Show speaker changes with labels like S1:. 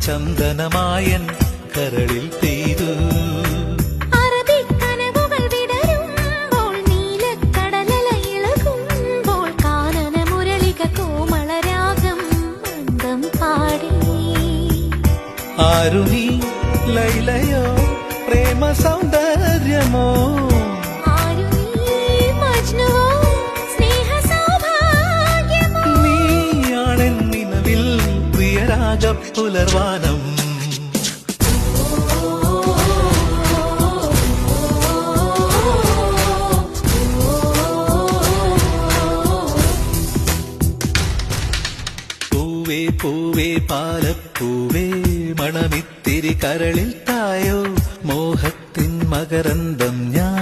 S1: ചന്ദനമായൻ കരളിൽ പെയ്തു.
S2: അറബിക്കനവുകൾ വിടരുമ്പോൾ നീലക്കടലല ഇളകുമ്പോൾ കാനന മുരളിക കോമളരാഗം മന്ദം പാടി.
S1: ആരു നീ ലൈലയോ പ്രേമ സൗന്ദര്യമോ,
S2: ആരു നീ മജ്നുവോ സ്നേഹ സൗഭാഗ്യമോ,
S1: നീയാണെൻ നിലവിൽ പ്രിയരാഗ പുലർവാനം. പൂവേ പൂവേ പാലപ്പൂവേ മണമിത്തിരി കരളിൽ തായോ, മോഹത്തിൻ മകരന്തം ഞാൻ.